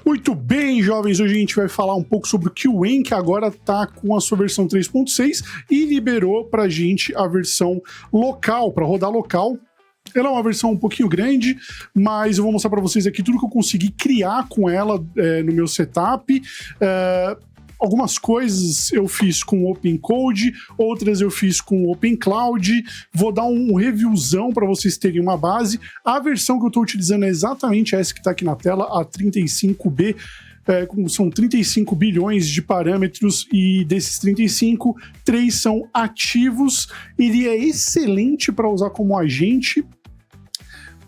Muito bem, jovens, hoje a gente vai falar um pouco sobre o QEN, que agora está com a sua versão 3.6 e liberou para a gente a versão local, para rodar local. Ela é uma versão um pouquinho grande, mas eu vou mostrar para vocês aqui tudo que eu consegui criar com ela no meu setup. Algumas coisas eu fiz com OpenCode, outras eu fiz com OpenCloud. Vou dar um reviewzão para vocês terem uma base. A versão que eu estou utilizando é exatamente essa que está aqui na tela, a 35B. São 35 bilhões de parâmetros e desses 35, 3 são ativos. Ele é excelente para usar como agente.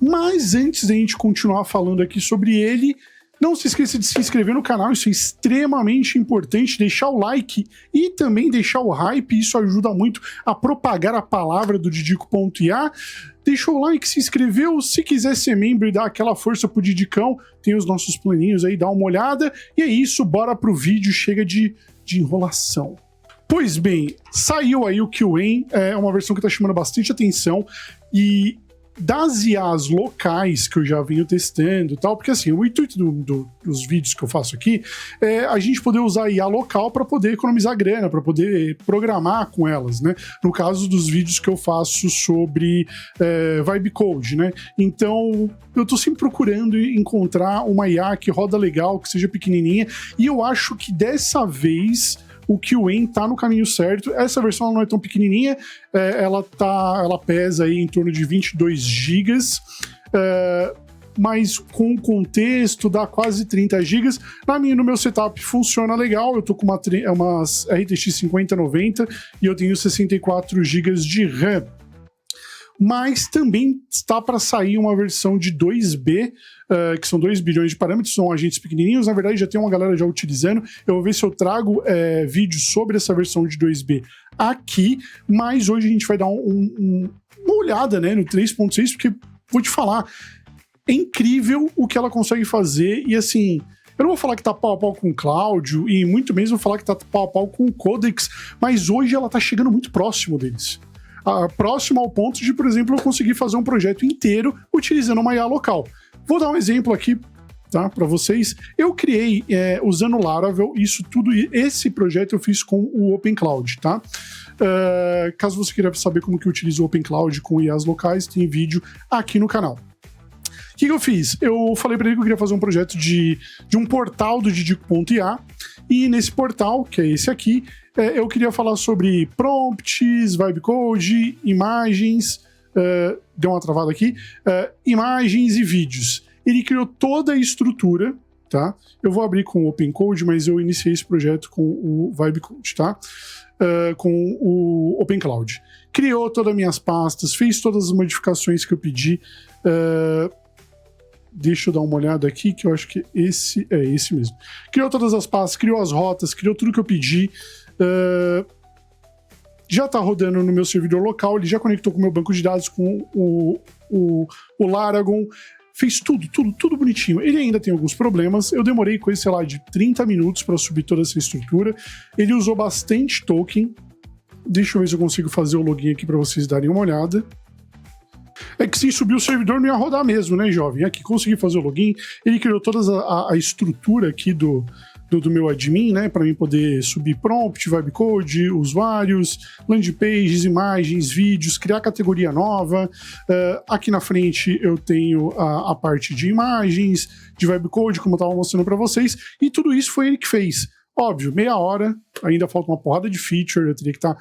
Mas antes da gente continuar falando aqui sobre ele, não se esqueça de se inscrever no canal, isso é extremamente importante, deixar o like e também deixar o hype, isso ajuda muito a propagar a palavra do Didico.ia. Deixou o like, se inscreveu, se quiser ser membro e dar aquela força pro Didicão, tem os nossos planinhos aí, dá uma olhada. E é isso, bora pro vídeo, chega de enrolação. Pois bem, saiu aí o QEN, é uma versão que tá chamando bastante atenção e das IAs locais que eu já venho testando e tal, porque assim, o intuito dos vídeos que eu faço aqui é a gente poder usar a IA local para poder economizar grana, para poder programar com elas, né? No caso dos vídeos que eu faço sobre Vibe Code, né? Então, eu tô sempre procurando encontrar uma IA que roda legal, que seja pequenininha, e eu acho que dessa vez o QEN tá no caminho certo. Essa versão ela não é tão pequenininha, ela pesa aí em torno de 22 GB, mas com contexto dá quase 30 GB. No meu setup funciona legal, eu tô com uma RTX 5090 e eu tenho 64 GB de RAM. Mas também está para sair uma versão de 2B, que são 2 bilhões de parâmetros, são agentes pequenininhos, na verdade já tem uma galera já utilizando, eu vou ver se eu trago vídeos sobre essa versão de 2B aqui, mas hoje a gente vai dar uma olhada, né, no 3.6, porque vou te falar, é incrível o que ela consegue fazer, e assim, eu não vou falar que tá pau a pau com o Cláudio, e muito menos vou falar que tá pau a pau com o Codex, mas hoje ela tá chegando muito próximo deles. Próximo ao ponto de, por exemplo, eu conseguir fazer um projeto inteiro utilizando uma IA local. Vou dar um exemplo aqui, tá, para vocês. Eu criei usando o Laravel, esse projeto eu fiz com o OpenCloud, tá? Caso você queira saber como que eu utilizo o OpenCloud com IAs locais, tem vídeo aqui no canal. O que eu fiz? Eu falei para ele que eu queria fazer um projeto de um portal do Didico.ia, e nesse portal, que é esse aqui, eu queria falar sobre prompts, Vibe Code, imagens, deu uma travada aqui, imagens e vídeos. Ele criou toda a estrutura, tá? Eu vou abrir com o OpenCode, mas eu iniciei esse projeto com o Vibe Code, tá? Com o OpenCloud. Criou todas as minhas pastas, fez todas as modificações que eu pedi. Deixa eu dar uma olhada aqui, que eu acho que esse é esse mesmo. Criou todas as pastas, criou as rotas, criou tudo que eu pedi. Já tá rodando no meu servidor local, ele já conectou com o meu banco de dados, com o Laragon, fez tudo bonitinho. Ele ainda tem alguns problemas, eu demorei coisa, sei lá, de 30 minutos para subir toda essa estrutura. Ele usou bastante token. Deixa eu ver se eu consigo fazer o login aqui para vocês darem uma olhada. É que se subir o servidor não ia rodar mesmo, né, jovem? Aqui, consegui fazer o login, ele criou toda a estrutura aqui do meu admin, né, para mim poder subir prompt, Vibe Code, usuários, landing pages, imagens, vídeos, criar categoria nova. Aqui na frente eu tenho a parte de imagens, de Vibe Code, como eu estava mostrando para vocês, e tudo isso foi ele que fez. Óbvio, meia hora, ainda falta uma porrada de feature, eu teria que estar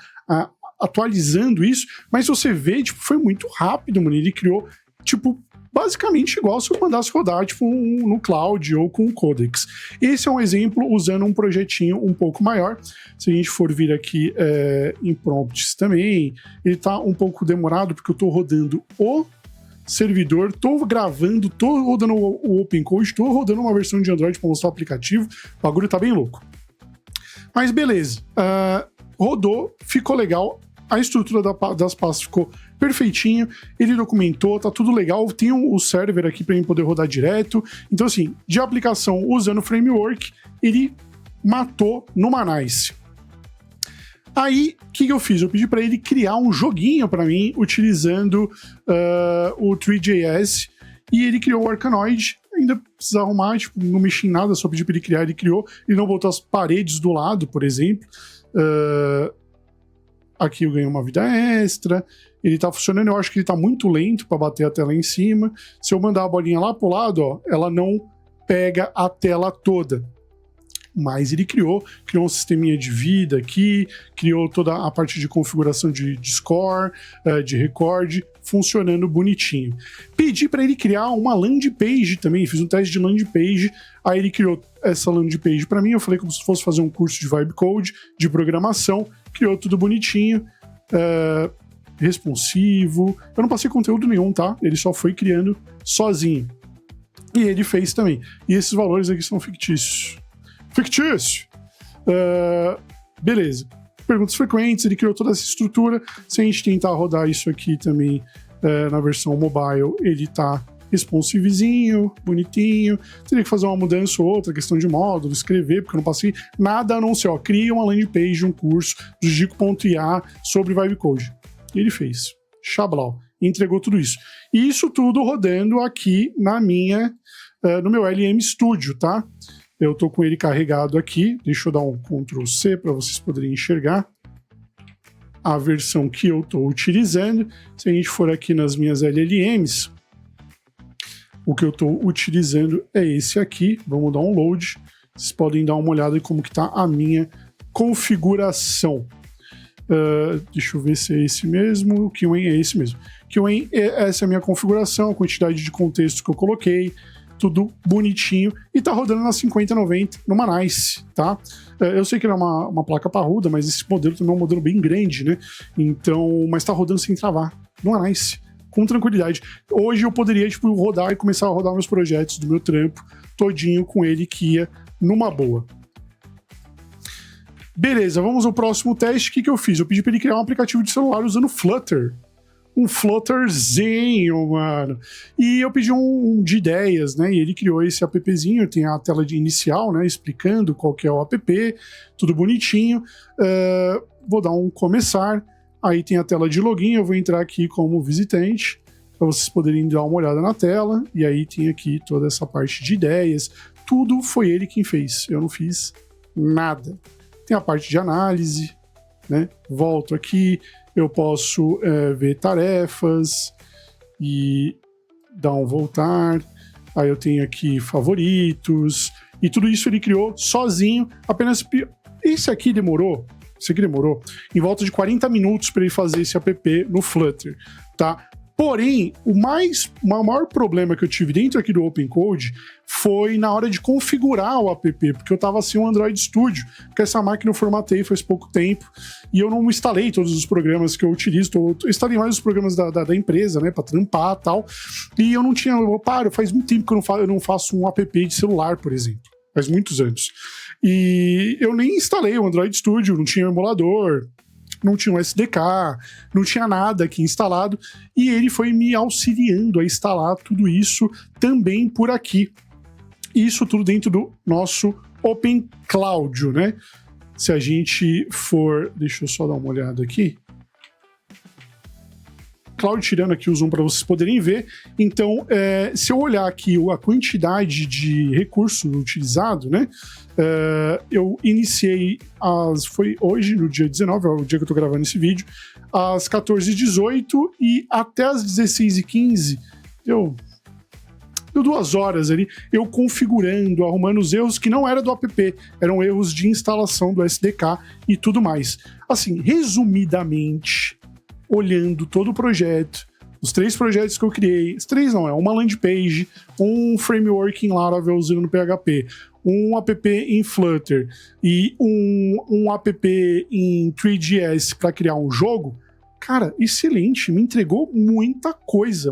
atualizando isso, mas se você vê, tipo, foi muito rápido, mano. Ele criou, tipo, basicamente igual se eu mandasse rodar, tipo, no Cloud ou com o Codex. Esse é um exemplo usando um projetinho um pouco maior. Se a gente for vir aqui em prompts também, ele tá um pouco demorado, porque eu tô rodando o servidor, tô gravando, tô rodando o OpenCode, tô rodando uma versão de Android para mostrar o aplicativo. O bagulho tá bem louco. Mas beleza. Rodou, ficou legal. A estrutura das pastas ficou perfeitinho, ele documentou, tá tudo legal, tem o server aqui para ele poder rodar direto. Então assim, de aplicação usando o framework, ele matou no Manice. Aí, o que eu fiz? Eu pedi para ele criar um joguinho para mim, utilizando o Three.js, e ele criou o Arkanoid. ainda precisa arrumar, tipo, não mexi em nada, só pedi para ele criar, ele criou, ele não botou as paredes do lado, por exemplo. Aqui eu ganhei uma vida extra, ele tá funcionando, eu acho que ele tá muito lento para bater a tela em cima. Se eu mandar a bolinha lá pro lado, ó, ela não pega a tela toda. Mas ele criou um sisteminha de vida aqui, criou toda a parte de configuração de score, de recorde, funcionando bonitinho. Pedi para ele criar uma landing page também, fiz um teste de landing page, aí ele criou essa landing page para mim, eu falei como se fosse fazer um curso de vibe code, de programação, criou tudo bonitinho, responsivo, eu não passei conteúdo nenhum, tá? Ele só foi criando sozinho. E ele fez também. E esses valores aqui são fictícios. Fictício! Beleza. Perguntas frequentes, ele criou toda essa estrutura. Se a gente tentar rodar isso aqui também na versão mobile, ele tá responsivezinho, bonitinho. Teria que fazer uma mudança ou outra, questão de módulo, escrever, porque eu não passei nada a não ser, ó, cria uma landing page, um curso do Gico.ia sobre Vibe Code. E ele fez. Xablau. Entregou tudo isso. E isso tudo rodando aqui na minha, no meu LM Studio, tá? Eu tô com ele carregado aqui, deixa eu dar um Ctrl C para vocês poderem enxergar a versão que eu tô utilizando. Se a gente for aqui nas minhas LLMs, o que eu tô utilizando é esse aqui. Vamos dar um load. Vocês podem dar uma olhada em como que tá a minha configuração. Deixa eu ver se é esse mesmo. O QEN é esse mesmo. QEN, essa é a minha configuração, a quantidade de contexto que eu coloquei. Tudo bonitinho, e tá rodando na 5090 numa Nice, tá? Eu sei que não é uma placa parruda, mas esse modelo também é um modelo bem grande, né? Então, mas tá rodando sem travar, numa Nice, com tranquilidade. Hoje eu poderia, tipo, rodar e começar a rodar meus projetos do meu trampo todinho com ele, que ia numa boa. Beleza, vamos ao próximo teste. O que eu fiz? Eu pedi para ele criar um aplicativo de celular usando Flutter. Um Flutterzinho, mano. E eu pedi um de ideias, né? E ele criou esse appzinho, tem a tela de inicial, né? Explicando qual que é o app, tudo bonitinho. Vou dar um começar. Aí tem a tela de login, eu vou entrar aqui como visitante, para vocês poderem dar uma olhada na tela. E aí tem aqui toda essa parte de ideias. Tudo foi ele quem fez, eu não fiz nada. Tem a parte de análise, né? Volto aqui. Eu posso ver tarefas e dar um voltar. Aí eu tenho aqui favoritos. E tudo isso ele criou sozinho. Apenas esse aqui demorou em volta de 40 minutos para ele fazer esse app no Flutter, tá? Porém, o maior problema que eu tive dentro aqui do OpenCode foi na hora de configurar o app, porque eu estava sem o Android Studio, porque essa máquina eu formatei faz pouco tempo, e eu não instalei todos os programas que eu utilizo, eu instalei mais os programas da empresa, né, para trampar e tal, e eu não tinha, faz muito tempo que eu não faço um app de celular, por exemplo, faz muitos anos. E eu nem instalei o Android Studio, não tinha emulador, não tinha um SDK, não tinha nada aqui instalado, e ele foi me auxiliando a instalar tudo isso também por aqui. Isso tudo dentro do nosso OpenCloud, né? Se a gente for... Deixa eu só dar uma olhada aqui. Cloud, tirando aqui o zoom para vocês poderem ver. Então, se eu olhar aqui a quantidade de recurso utilizado, né? Eu iniciei foi hoje, no dia 19, é o dia que eu tô gravando esse vídeo, às 14h18 e até às 16h15 deu 2 horas ali, eu configurando, arrumando os erros que não era do app, eram erros de instalação do SDK e tudo mais. Assim, resumidamente, olhando todo o projeto, os 3 projetos que eu criei, 3 não, é uma landing page, um framework em Laravel usando no PHP, um app em Flutter e um app em 3GS para criar um jogo, cara, excelente, me entregou muita coisa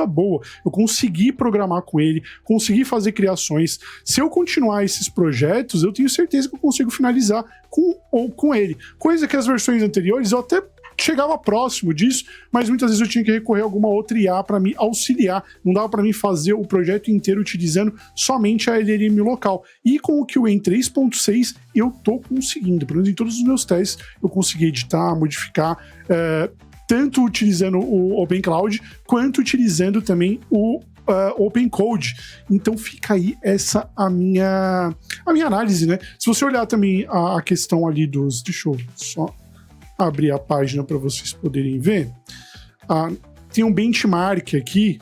boa. Eu consegui programar com ele, consegui fazer criações. Se eu continuar esses projetos, eu tenho certeza que eu consigo finalizar com ele. Coisa que as versões anteriores eu até chegava próximo disso, mas muitas vezes eu tinha que recorrer a alguma outra IA para me auxiliar. Não dava para mim fazer o projeto inteiro utilizando somente a LLM local. E com o QEN 3.6 eu tô conseguindo, pelo menos em todos os meus testes, eu consegui editar, modificar, tanto utilizando o OpenCloud, quanto utilizando também o Open Code. Então fica aí essa a minha análise, né? Se você olhar também a questão ali dos... Deixa eu só abrir a página para vocês poderem ver. Tem um benchmark aqui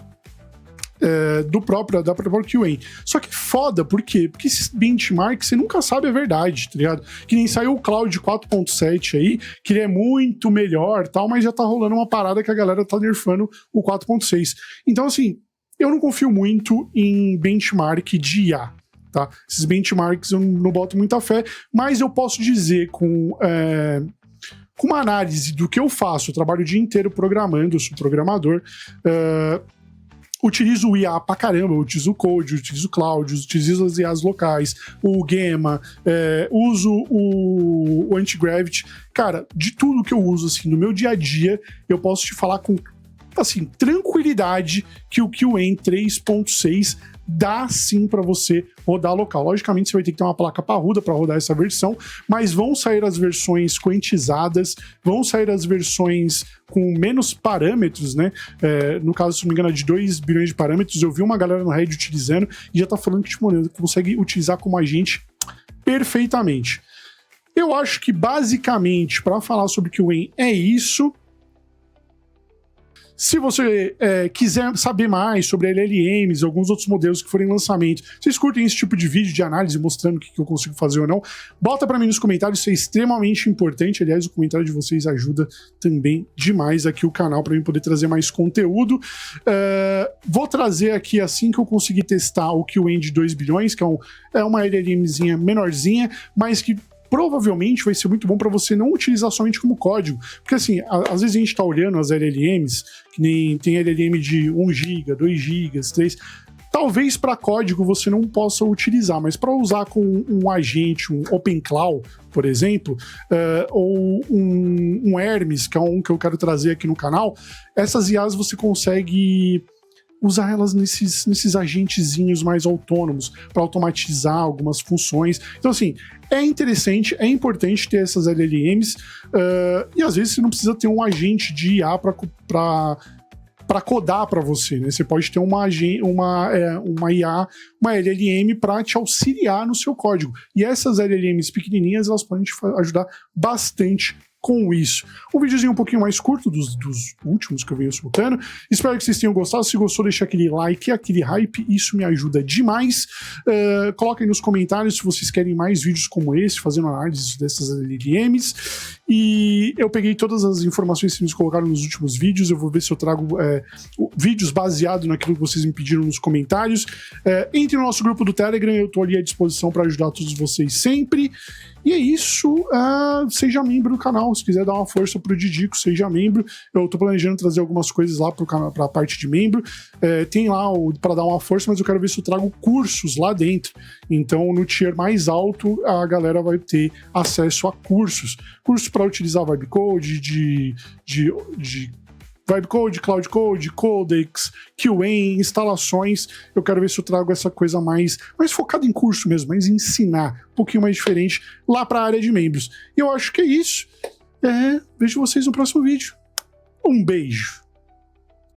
da própria QA. Só que foda, por quê? Porque esses benchmarks você nunca sabe a verdade, tá ligado? Que nem saiu o Cloud 4.7 aí, que ele é muito melhor tal, mas já tá rolando uma parada que a galera tá nerfando o 4.6. Então, assim, eu não confio muito em benchmark de IA, tá? Esses benchmarks eu não boto muita fé, mas eu posso dizer com uma análise do que eu faço, eu trabalho o dia inteiro programando, eu sou programador, utilizo o IA pra caramba, eu utilizo o Code, utilizo o Cloud, utilizo as IAs locais, o Gemma, uso o Antigravity. Cara, de tudo que eu uso, assim, no meu dia a dia, eu posso te falar com, assim, tranquilidade que o QEN 3.6 dá sim para você rodar local. Logicamente você vai ter que ter uma placa parruda para rodar essa versão, mas vão sair as versões quantizadas, vão sair as versões com menos parâmetros, né? No caso, se não me engano, é de 2 bilhões de parâmetros. Eu vi uma galera no Reddit utilizando e já tá falando que tipo, consegue utilizar como agente perfeitamente. Eu acho que basicamente, para falar sobre QEN é isso. Se você quiser saber mais sobre LLMs e alguns outros modelos que forem em lançamento, vocês curtem esse tipo de vídeo de análise mostrando o que eu consigo fazer ou não, bota pra mim nos comentários, isso é extremamente importante. Aliás, o comentário de vocês ajuda também demais aqui o canal para mim poder trazer mais conteúdo. Vou trazer aqui, assim que eu conseguir testar o QEN de 2 bilhões, que é uma LLMzinha menorzinha, mas que provavelmente vai ser muito bom para você não utilizar somente como código. Porque assim, às vezes a gente está olhando as LLMs, que nem tem LLM de 1 GB, 2 GB, 3. Talvez para código você não possa utilizar, mas para usar com um agente, um OpenClaw, por exemplo, ou um Hermes, que é um que eu quero trazer aqui no canal, essas IAs você consegue usar elas nesses agentezinhos mais autônomos para automatizar algumas funções. Então, assim, é interessante, é importante ter essas LLMs e às vezes você não precisa ter um agente de IA para codar para você, né? Você pode ter uma IA, uma LLM para te auxiliar no seu código. E essas LLMs pequenininhas, elas podem te ajudar bastante com isso. Um videozinho um pouquinho mais curto dos últimos que eu venho soltando. Espero que vocês tenham gostado. Se gostou, deixa aquele like, aquele hype. Isso me ajuda demais. Coloquem nos comentários se vocês querem mais vídeos como esse, fazendo análise dessas LLMs. E eu peguei todas as informações que vocês colocaram nos últimos vídeos. Eu vou ver se eu trago vídeos baseados naquilo que vocês me pediram nos comentários. Entre no nosso grupo do Telegram. Eu estou ali à disposição para ajudar todos vocês sempre. E é isso, seja membro do canal, se quiser dar uma força pro Didico, seja membro. Eu tô planejando trazer algumas coisas lá pro canal, pra parte de membro. Tem lá para dar uma força, mas eu quero ver se eu trago cursos lá dentro. Então, no tier mais alto, a galera vai ter acesso a cursos. Cursos para utilizar Vibecode, de Vibecode, Cloud Code, Codex, QA, instalações. Eu quero ver se eu trago essa coisa mais focada em curso mesmo, mais ensinar, um pouquinho mais diferente lá para a área de membros. E eu acho que é isso. Vejo vocês no próximo vídeo. Um beijo.